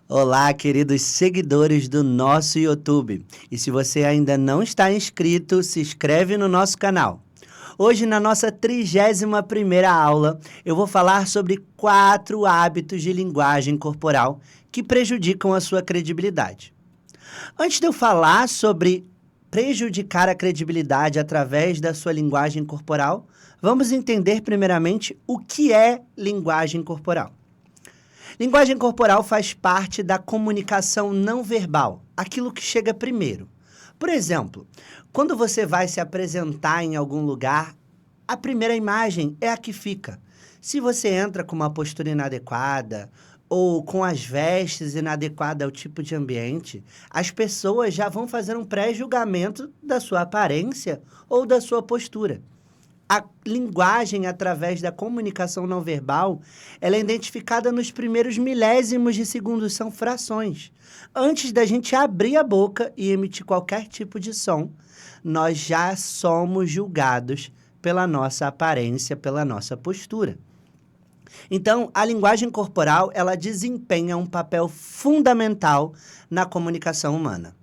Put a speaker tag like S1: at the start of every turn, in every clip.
S1: Olá, queridos seguidores do nosso YouTube. E se você ainda não está inscrito, se inscreve no nosso canal. Hoje, na nossa 31ª aula, eu vou falar sobre 4 hábitos de linguagem corporal que prejudicam a sua credibilidade. Antes de eu falar sobre prejudicar a credibilidade através da sua linguagem corporal, vamos entender primeiramente o que é linguagem corporal. Linguagem corporal faz parte da comunicação não verbal, aquilo que chega primeiro. Por exemplo, quando você vai se apresentar em algum lugar, a primeira imagem é a que fica. Se você entra com uma postura inadequada ou com as vestes inadequadas ao tipo de ambiente, as pessoas já vão fazer um pré-julgamento da sua aparência ou da sua postura. A linguagem, através da comunicação não verbal, ela é identificada nos primeiros milésimos de segundos, são frações. Antes da gente abrir a boca e emitir qualquer tipo de som, nós já somos julgados pela nossa aparência, pela nossa postura. Então, a linguagem corporal, ela desempenha um papel fundamental na comunicação humana,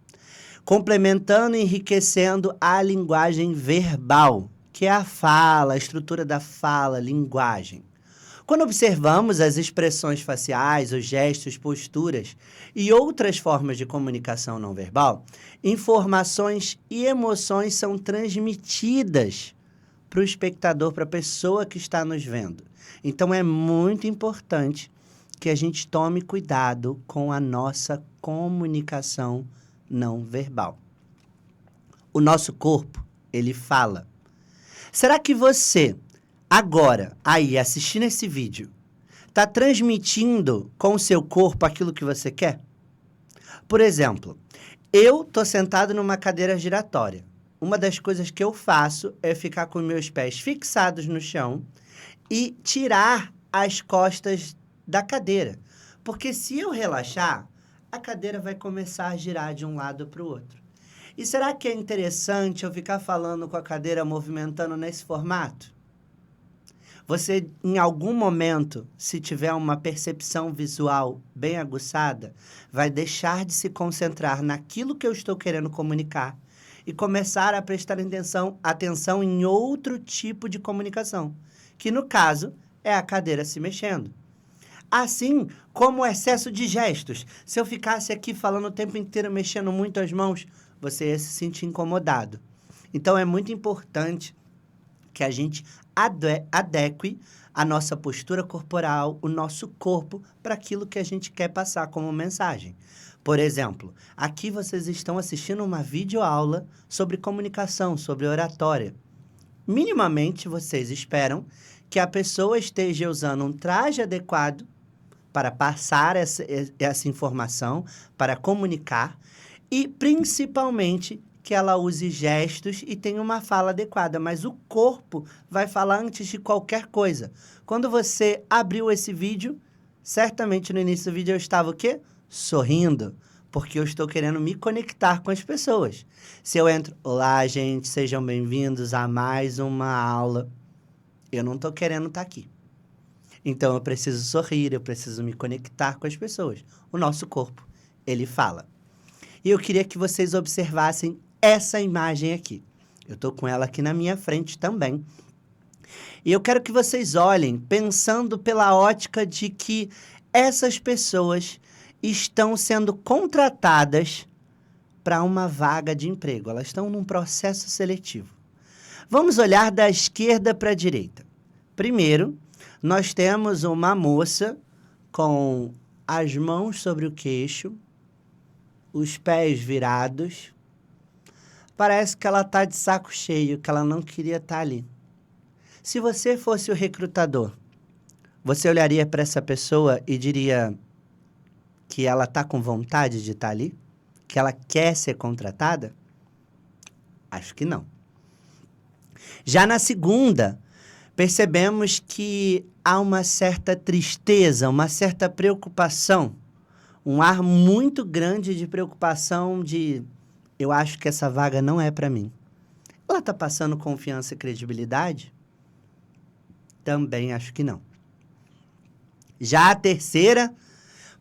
S1: complementando e enriquecendo a linguagem verbal, que é a fala, a estrutura da fala, linguagem. Quando observamos as expressões faciais, os gestos, posturas e outras formas de comunicação não verbal, informações e emoções são transmitidas para o espectador, para a pessoa que está nos vendo. Então, é muito importante que a gente tome cuidado com a nossa comunicação não verbal. O nosso corpo, ele fala. Será que você, agora, aí, assistindo esse vídeo, está transmitindo com o seu corpo aquilo que você quer? Por exemplo, eu estou sentado numa cadeira giratória. Uma das coisas que eu faço é ficar com meus pés fixados no chão e tirar as costas da cadeira. Porque se eu relaxar, a cadeira vai começar a girar de um lado para o outro. E será que é interessante eu ficar falando com a cadeira movimentando nesse formato? Você, em algum momento, se tiver uma percepção visual bem aguçada, vai deixar de se concentrar naquilo que eu estou querendo comunicar e começar a prestar atenção em outro tipo de comunicação, que no caso é a cadeira se mexendo. Assim como o excesso de gestos. Se eu ficasse aqui falando o tempo inteiro, mexendo muito as mãos, você ia se sentir incomodado. Então, é muito importante que a gente adeque a nossa postura corporal, o nosso corpo, para aquilo que a gente quer passar como mensagem. Por exemplo, aqui vocês estão assistindo uma videoaula sobre comunicação, sobre oratória. Minimamente, vocês esperam que a pessoa esteja usando um traje adequado para passar essa informação, para comunicar, e principalmente que ela use gestos e tenha uma fala adequada, mas o corpo vai falar antes de qualquer coisa. Quando você abriu esse vídeo, certamente no início do vídeo eu estava o quê? Sorrindo, porque eu estou querendo me conectar com as pessoas. Se eu entro, olá gente, sejam bem-vindos a mais uma aula, eu não estou querendo estar aqui. Então eu preciso sorrir, eu preciso me conectar com as pessoas. O nosso corpo, ele fala. E eu queria que vocês observassem essa imagem aqui. Eu estou com ela aqui na minha frente também. E eu quero que vocês olhem pensando pela ótica de que essas pessoas estão sendo contratadas para uma vaga de emprego. Elas estão num processo seletivo. Vamos olhar da esquerda para a direita. Primeiro, nós temos uma moça com as mãos sobre o queixo, os pés virados. Parece que ela está de saco cheio, que ela não queria estar ali. Se você fosse o recrutador, você olharia para essa pessoa e diria que ela está com vontade de estar ali? Que ela quer ser contratada? Acho que não. Já na segunda, percebemos que há uma certa tristeza, uma certa preocupação, um ar muito grande de preocupação de eu acho que essa vaga não é para mim. Ela está passando confiança e credibilidade? Também acho que não. Já a terceira,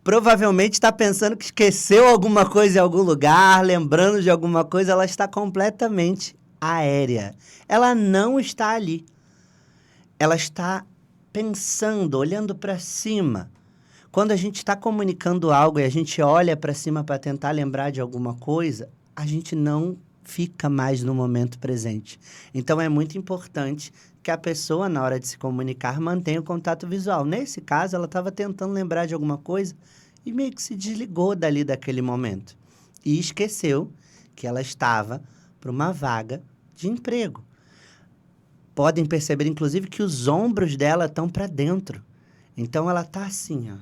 S1: Provavelmente está pensando que esqueceu alguma coisa em algum lugar, lembrando de alguma coisa, ela está completamente aérea. Ela não está ali. Ela está pensando, olhando para cima. Quando a gente está comunicando algo e a gente olha para cima para tentar lembrar de alguma coisa, a gente não fica mais no momento presente. Então, é muito importante que a pessoa, na hora de se comunicar, mantenha o contato visual. Nesse caso, ela estava tentando lembrar de alguma coisa e meio que se desligou dali daquele momento. E esqueceu que ela estava para uma vaga de emprego. Podem perceber, inclusive, que os ombros dela estão para dentro. Então, ela está assim, ó,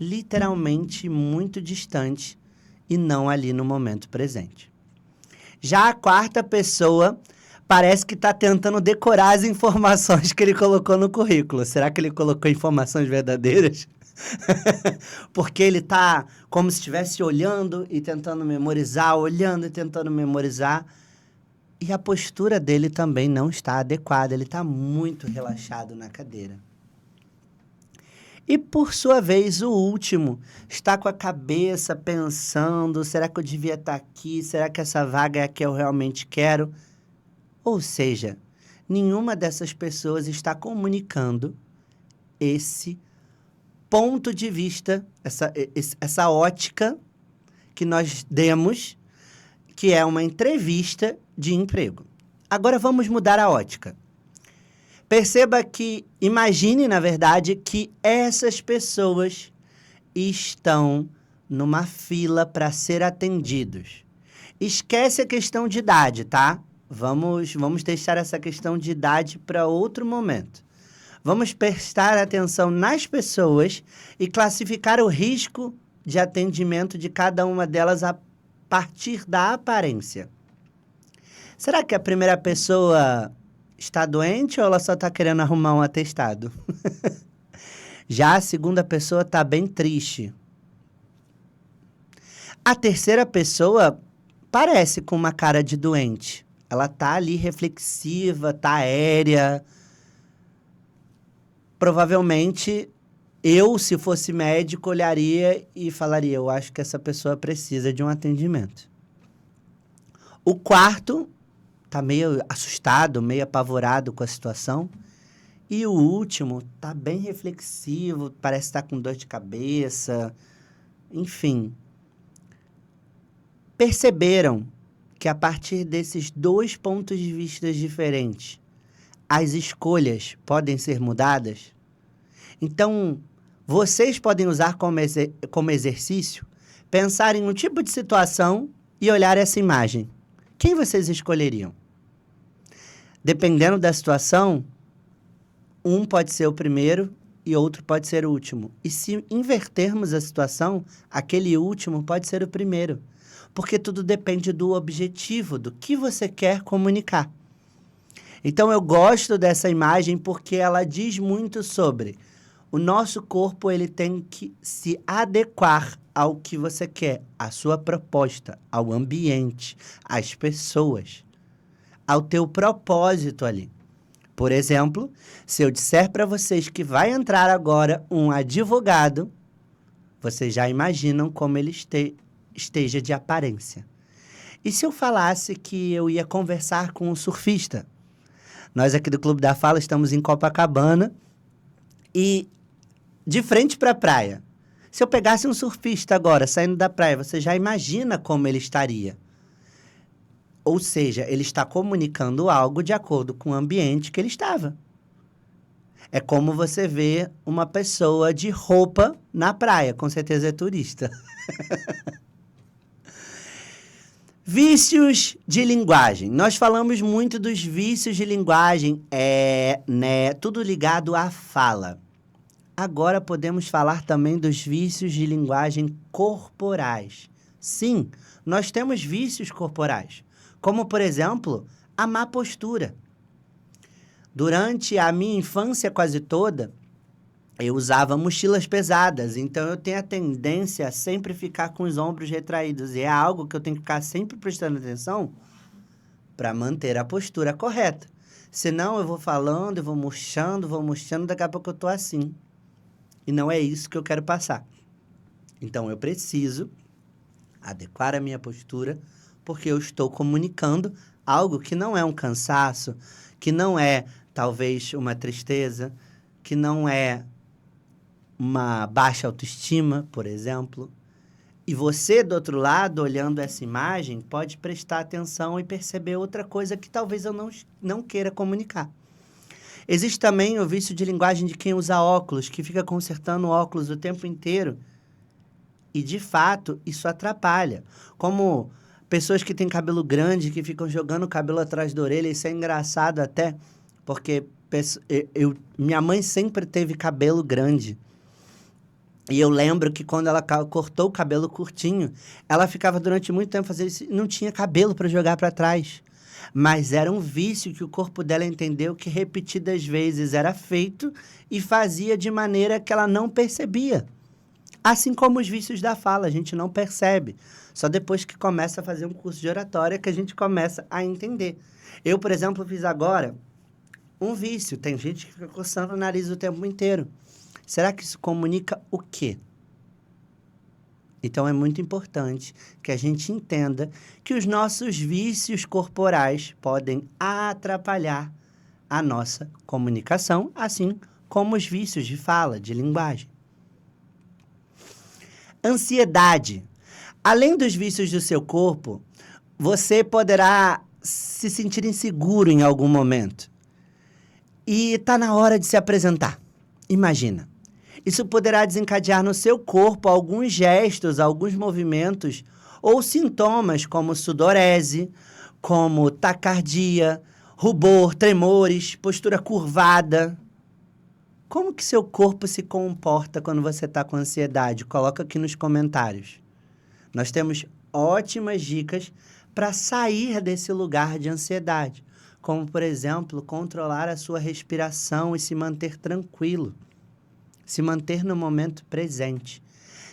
S1: literalmente muito distante e não ali no momento presente. Já a quarta pessoa parece que está tentando decorar as informações que ele colocou no currículo. Será que ele colocou informações verdadeiras? Porque ele está como se estivesse olhando e tentando memorizar, olhando e tentando memorizar. E a postura dele também não está adequada, ele está muito relaxado na cadeira. E, por sua vez, o último está com a cabeça pensando, será que eu devia estar aqui? Será que essa vaga é a que eu realmente quero? Ou seja, nenhuma dessas pessoas está comunicando esse ponto de vista, essa ótica que nós demos, que é uma entrevista de emprego. Agora vamos mudar a ótica. Perceba que, imagine, na verdade, que essas pessoas estão numa fila para ser atendidos. Esquece a questão de idade, tá? Vamos deixar essa questão de idade para outro momento. Vamos prestar atenção nas pessoas e classificar o risco de atendimento de cada uma delas a partir da aparência. Será que a primeira pessoa está doente ou ela só está querendo arrumar um atestado? Já a segunda pessoa está bem triste. A terceira pessoa parece com uma cara de doente. Ela está ali reflexiva, está aérea. Provavelmente, eu, se fosse médico, olharia e falaria, eu acho que essa pessoa precisa de um atendimento. O quarto está meio assustado, meio apavorado com a situação. E o último está bem reflexivo, parece estar com dor de cabeça, enfim. Perceberam que a partir desses dois pontos de vista diferentes, as escolhas podem ser mudadas? Então, vocês podem usar como exercício, pensar em um tipo de situação e olhar essa imagem. Quem vocês escolheriam? Dependendo da situação, um pode ser o primeiro e outro pode ser o último. E se invertermos a situação, aquele último pode ser o primeiro. Porque tudo depende do objetivo, do que você quer comunicar. Então, eu gosto dessa imagem porque ela diz muito sobre o nosso corpo, ele tem que se adequar ao que você quer, à sua proposta, ao ambiente, às pessoas, ao teu propósito ali. Por exemplo, se eu disser para vocês que vai entrar agora um advogado, vocês já imaginam como ele esteja de aparência. E se eu falasse que eu ia conversar com um surfista? Nós aqui do Clube da Fala estamos em Copacabana e de frente para a praia. Se eu pegasse um surfista agora, saindo da praia, você já imagina como ele estaria. Ou seja, ele está comunicando algo de acordo com o ambiente que ele estava. É como você vê uma pessoa de roupa na praia, com certeza é turista. Vícios de linguagem. Nós falamos muito dos vícios de linguagem, tudo ligado à fala. Agora podemos falar também dos vícios de linguagem corporais. Sim, nós temos vícios corporais, como, por exemplo, a má postura. Durante a minha infância quase toda, eu usava mochilas pesadas, então eu tenho a tendência a sempre ficar com os ombros retraídos. E é algo que eu tenho que ficar sempre prestando atenção para manter a postura correta. Senão eu vou falando, eu vou murchando, daqui a pouco eu estou assim. E não é isso que eu quero passar. Então, eu preciso adequar a minha postura, porque eu estou comunicando algo que não é um cansaço, que não é, talvez, uma tristeza, que não é uma baixa autoestima, por exemplo. E você, do outro lado, olhando essa imagem, pode prestar atenção e perceber outra coisa que talvez eu não queira comunicar. Existe também o vício de linguagem de quem usa óculos, que fica consertando o óculos o tempo inteiro. E, de fato, isso atrapalha. Como pessoas que têm cabelo grande, que ficam jogando o cabelo atrás da orelha, isso é engraçado até, porque minha mãe sempre teve cabelo grande. E eu lembro que quando ela cortou o cabelo curtinho, ela ficava durante muito tempo fazendo isso e não tinha cabelo para jogar para trás. Mas era um vício que o corpo dela entendeu que repetidas vezes era feito e fazia de maneira que ela não percebia. Assim como os vícios da fala, a gente não percebe. Só depois que começa a fazer um curso de oratória que a gente começa a entender. Eu, por exemplo, fiz agora um vício. Tem gente que fica coçando o nariz o tempo inteiro. Será que isso comunica o quê? Então, é muito importante que a gente entenda que os nossos vícios corporais podem atrapalhar a nossa comunicação, assim como os vícios de fala, de linguagem. Ansiedade. Além dos vícios do seu corpo, você poderá se sentir inseguro em algum momento. E está na hora de se apresentar. Imagina. Isso poderá desencadear no seu corpo alguns gestos, alguns movimentos ou sintomas como sudorese, como taquicardia, rubor, tremores, postura curvada. Como que seu corpo se comporta quando você está com ansiedade? Coloca aqui nos comentários. Nós temos ótimas dicas para sair desse lugar de ansiedade, como, por exemplo, controlar a sua respiração e se manter tranquilo. Se manter no momento presente.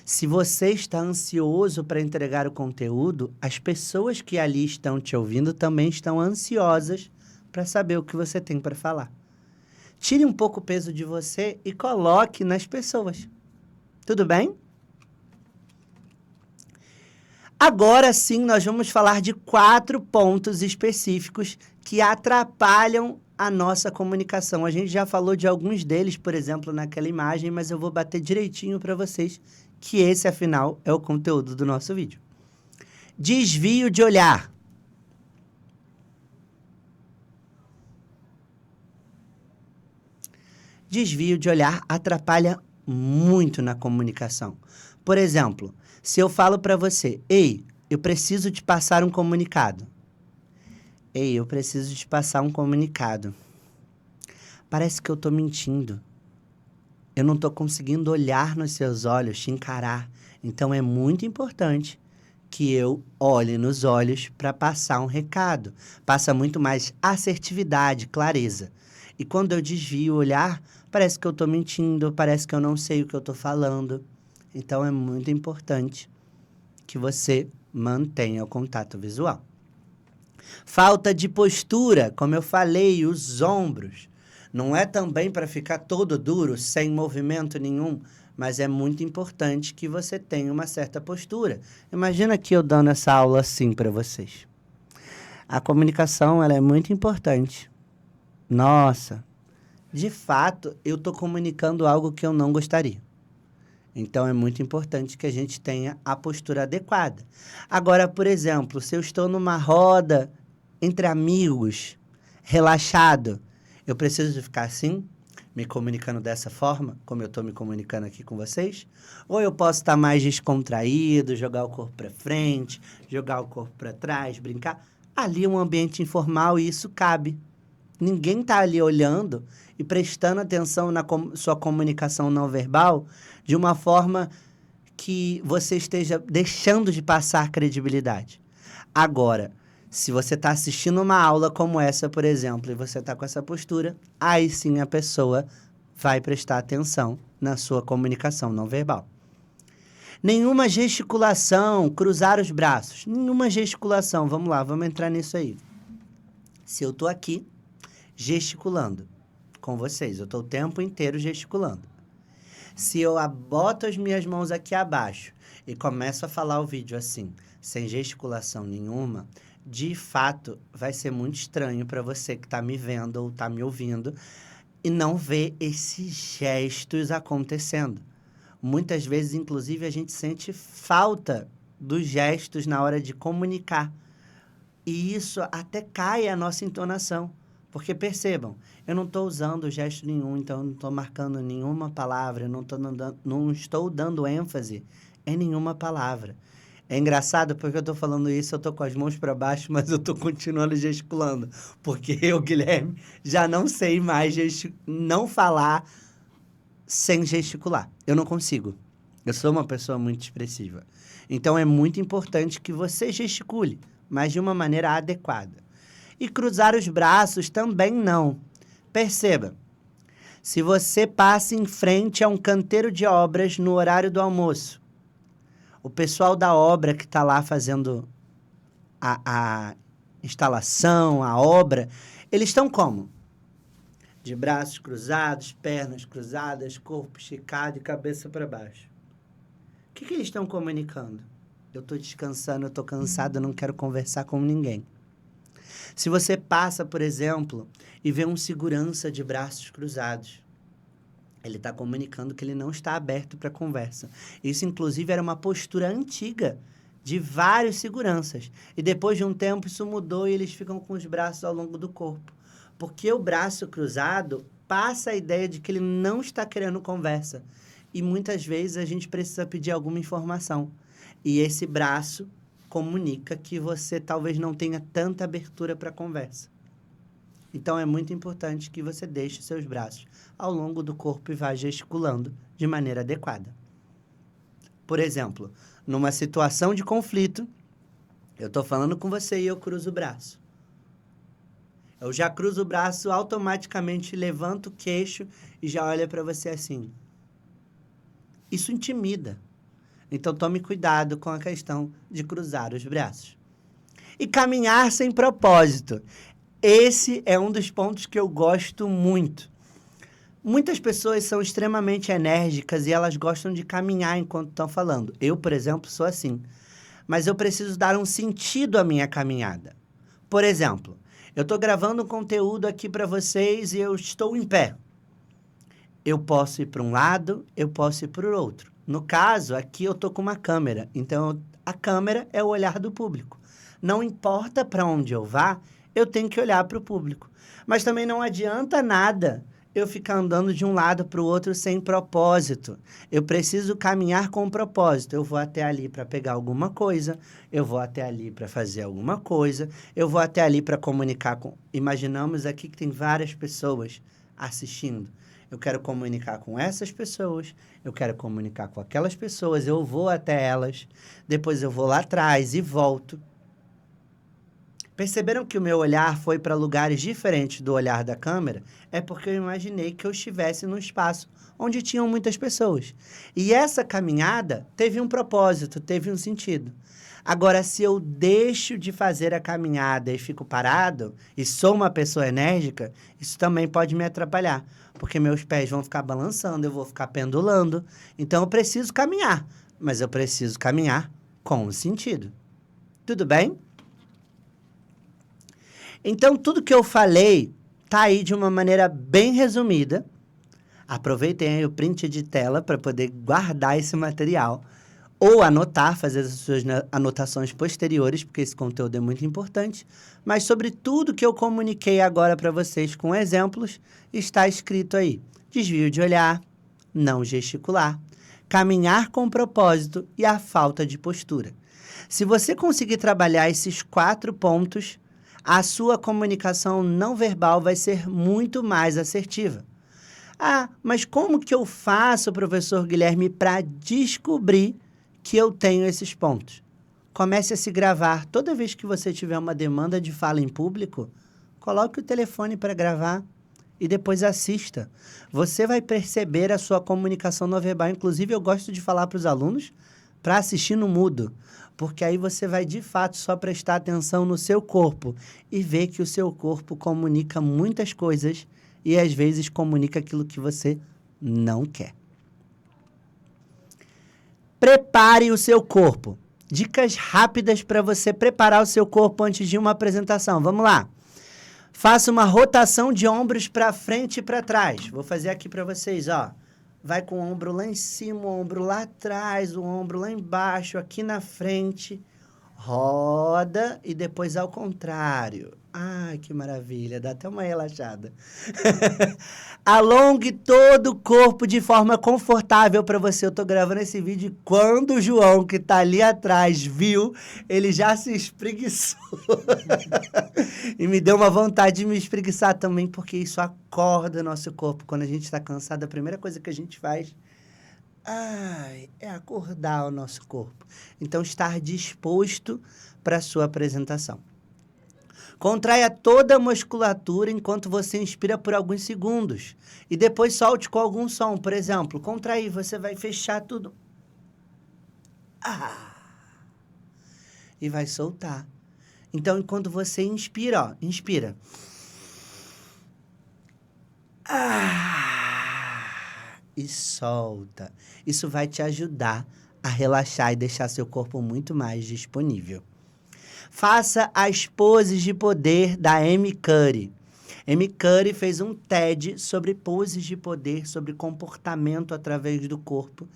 S1: Se você está ansioso para entregar o conteúdo, as pessoas que ali estão te ouvindo também estão ansiosas para saber o que você tem para falar. Tire um pouco o peso de você e coloque nas pessoas. Tudo bem? Agora sim, nós vamos falar de 4 pontos específicos que atrapalham a nossa comunicação. A gente já falou de alguns deles, por exemplo, naquela imagem, mas eu vou bater direitinho para vocês que esse, afinal, é o conteúdo do nosso vídeo. Desvio de olhar. Desvio de olhar atrapalha muito na comunicação. Por exemplo, se eu falo para você, ei, eu preciso te passar um comunicado. Ei, eu preciso te passar um comunicado. Parece que eu estou mentindo. Eu não estou conseguindo olhar nos seus olhos, te encarar. Então, é muito importante que eu olhe nos olhos para passar um recado. Passa muito mais assertividade, clareza. E quando eu desvio o olhar, parece que eu estou mentindo, parece que eu não sei o que eu estou falando. Então, é muito importante que você mantenha o contato visual. Falta de postura, como eu falei, os ombros. Não é também para ficar todo duro, sem movimento nenhum, mas é muito importante que você tenha uma certa postura. Imagina que eu dando essa aula assim para vocês. A comunicação, ela é muito importante. Nossa, de fato, eu estou comunicando algo que eu não gostaria. Então, é muito importante que a gente tenha a postura adequada. Agora, por exemplo, se eu estou numa roda entre amigos, relaxado, eu preciso ficar assim, me comunicando dessa forma, como eu estou me comunicando aqui com vocês? Ou eu posso estar mais descontraído, jogar o corpo para frente, jogar o corpo para trás, brincar? Ali é um ambiente informal e isso cabe. Ninguém está ali olhando e prestando atenção na sua comunicação não verbal de uma forma que você esteja deixando de passar credibilidade. Agora, se você está assistindo uma aula como essa, por exemplo, e você está com essa postura, aí sim a pessoa vai prestar atenção na sua comunicação não verbal. Nenhuma gesticulação, cruzar os braços. Nenhuma gesticulação. Vamos lá, vamos entrar nisso aí. Se eu estou aqui gesticulando com vocês, eu estou o tempo inteiro gesticulando. Se eu boto as minhas mãos aqui abaixo e começo a falar o vídeo assim, sem gesticulação nenhuma, de fato vai ser muito estranho para você que está me vendo ou está me ouvindo e não ver esses gestos acontecendo. Muitas vezes, inclusive, a gente sente falta dos gestos na hora de comunicar. E isso até cai a nossa entonação. Porque percebam, eu não estou usando gesto nenhum, então eu não estou marcando nenhuma palavra, eu não estou dando ênfase em nenhuma palavra. É engraçado porque eu estou falando isso, eu estou com as mãos para baixo, mas eu estou continuando gesticulando. Porque eu, Guilherme, já não sei mais não falar sem gesticular. Eu não consigo. Eu sou uma pessoa muito expressiva. Então, é muito importante que você gesticule, mas de uma maneira adequada. E cruzar os braços também não. Perceba, se você passa em frente a um canteiro de obras no horário do almoço, o pessoal da obra que está lá fazendo a instalação, a obra, eles estão como? De braços cruzados, pernas cruzadas, corpo esticado e cabeça para baixo. O que eles estão comunicando? Eu estou descansando, eu estou cansado, eu não quero conversar com ninguém. Se você passa, por exemplo, e vê um segurança de braços cruzados, ele está comunicando que ele não está aberto para conversa. Isso, inclusive, era uma postura antiga de vários seguranças. E depois de um tempo, isso mudou e eles ficam com os braços ao longo do corpo. Porque o braço cruzado passa a ideia de que ele não está querendo conversa. E muitas vezes a gente precisa pedir alguma informação. E esse braço comunica que você talvez não tenha tanta abertura para conversa. Então, é muito importante que você deixe seus braços ao longo do corpo e vá gesticulando de maneira adequada. Por exemplo, numa situação de conflito, eu estou falando com você e eu cruzo o braço. Eu já cruzo o braço, automaticamente levanto o queixo e já olho para você assim. Isso intimida. Então, tome cuidado com a questão de cruzar os braços. E caminhar sem propósito. Esse é um dos pontos que eu gosto muito. Muitas pessoas são extremamente enérgicas e elas gostam de caminhar enquanto estão falando. Eu, por exemplo, sou assim. Mas eu preciso dar um sentido à minha caminhada. Por exemplo, eu estou gravando um conteúdo aqui para vocês e eu estou em pé. Eu posso ir para um lado, eu posso ir para o outro. No caso, aqui eu estou com uma câmera. Então, a câmera é o olhar do público. Não importa para onde eu vá, eu tenho que olhar para o público. Mas também não adianta nada eu ficar andando de um lado para o outro sem propósito. Eu preciso caminhar com propósito. Eu vou até ali para pegar alguma coisa, eu vou até ali para fazer alguma coisa, eu vou até ali para comunicar com... Imaginamos aqui que tem várias pessoas assistindo. Eu quero comunicar com essas pessoas, eu quero comunicar com aquelas pessoas, eu vou até elas, depois eu vou lá atrás e volto. Perceberam que o meu olhar foi para lugares diferentes do olhar da câmera? É porque eu imaginei que eu estivesse num espaço onde tinham muitas pessoas. E essa caminhada teve um propósito, teve um sentido. Agora, se eu deixo de fazer a caminhada e fico parado, e sou uma pessoa enérgica, isso também pode me atrapalhar, porque meus pés vão ficar balançando, eu vou ficar pendulando. Então, eu preciso caminhar, mas eu preciso caminhar com sentido. Tudo bem? Então, tudo que eu falei está aí de uma maneira bem resumida. Aproveitem aí o print de tela para poder guardar esse material ou anotar, fazer as suas anotações posteriores, porque esse conteúdo é muito importante. Mas sobre tudo que eu comuniquei agora para vocês com exemplos, está escrito aí. Desvio de olhar, não gesticular, caminhar com propósito e a falta de postura. Se você conseguir trabalhar esses 4 pontos, a sua comunicação não verbal vai ser muito mais assertiva. Ah, mas como que eu faço, professor Guilherme, para descobrir que eu tenho esses pontos? Comece a se gravar. Toda vez que você tiver uma demanda de fala em público, coloque o telefone para gravar e depois assista. Você vai perceber a sua comunicação não verbal. Inclusive, eu gosto de falar para os alunos para assistir no mudo, porque aí você vai, de fato, só prestar atenção no seu corpo e ver que o seu corpo comunica muitas coisas e, às vezes, comunica aquilo que você não quer. Prepare o seu corpo. Dicas rápidas para você preparar o seu corpo antes de uma apresentação. Vamos lá. Faça uma rotação de ombros para frente e para trás. Vou fazer aqui para vocês, ó. Vai com o ombro lá em cima, o ombro lá atrás, o ombro lá embaixo, aqui na frente. Roda e depois ao contrário. Ai, que maravilha, dá até uma relaxada. Alongue todo o corpo de forma confortável para você. Eu tô gravando esse vídeo e quando o João, que tá ali atrás, viu, ele já se espreguiçou. E me deu uma vontade de me espreguiçar também, porque isso acorda o nosso corpo. Quando a gente tá cansado, a primeira coisa que a gente faz é acordar o nosso corpo. Então, estar disposto para a sua apresentação. Contraia toda a musculatura enquanto você inspira por alguns segundos. E depois solte com algum som. Por exemplo, contrair, você vai fechar tudo. E vai soltar. Então, enquanto você inspira, ó, inspira. E solta. Isso vai te ajudar a relaxar e deixar seu corpo muito mais disponível. Faça as poses de poder da Amy Cuddy. Amy Cuddy fez um TED sobre poses de poder, sobre comportamento através do corpo.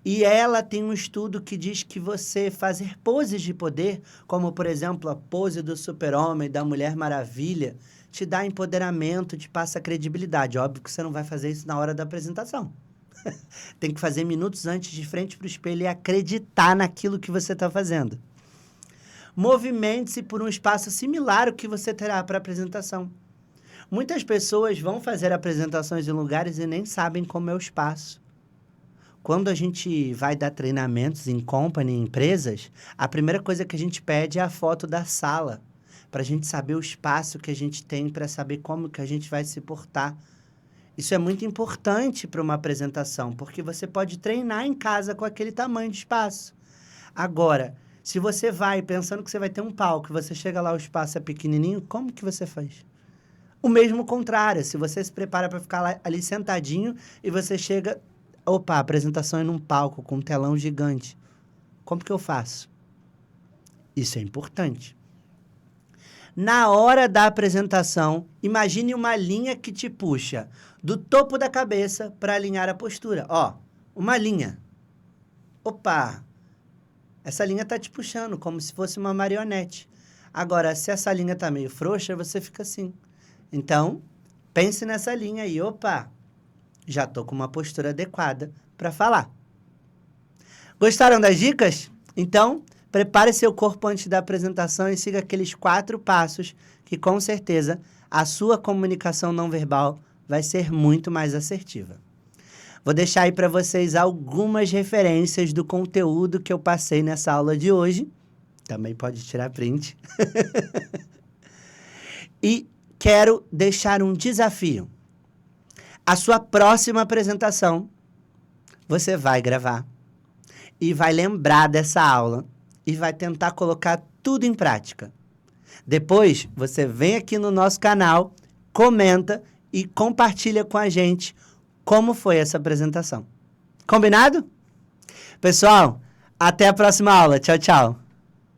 S1: E ela tem um estudo que diz que você fazer poses de poder, como, por exemplo, a pose do super-homem, da Mulher Maravilha, te dá empoderamento, te passa credibilidade. Óbvio que você não vai fazer isso na hora da apresentação. Tem que fazer minutos antes, de frente para o espelho, e acreditar naquilo que você está fazendo. Movimente-se por um espaço similar ao que você terá para a apresentação. Muitas pessoas vão fazer apresentações em lugares e nem sabem como é o espaço. Quando a gente vai dar treinamentos em company, em empresas, a primeira coisa que a gente pede é a foto da sala, para a gente saber o espaço que a gente tem, para saber como que a gente vai se portar. Isso é muito importante para uma apresentação, porque você pode treinar em casa com aquele tamanho de espaço. Agora, se você vai pensando que você vai ter um palco, você chega lá, o espaço é pequenininho, como que você faz? O mesmo contrário, se você se prepara para ficar lá, ali sentadinho e você chega, opa, a apresentação é num palco com um telão gigante. Como que eu faço? Isso é importante. Na hora da apresentação, imagine uma linha que te puxa do topo da cabeça para alinhar a postura. Ó, uma linha. Opa! Essa linha está te puxando, como se fosse uma marionete. Agora, se essa linha está meio frouxa, você fica assim. Então, pense nessa linha aí. Opa, já estou com uma postura adequada para falar. Gostaram das dicas? Então, prepare seu corpo antes da apresentação e siga aqueles 4 passos que, com certeza, a sua comunicação não verbal vai ser muito mais assertiva. Vou deixar aí para vocês algumas referências do conteúdo que eu passei nessa aula de hoje. Também pode tirar print. E quero deixar um desafio. A sua próxima apresentação, você vai gravar e vai lembrar dessa aula e vai tentar colocar tudo em prática. Depois, você vem aqui no nosso canal, comenta e compartilha com a gente como foi essa apresentação. Combinado? Pessoal, até a próxima aula. Tchau, tchau.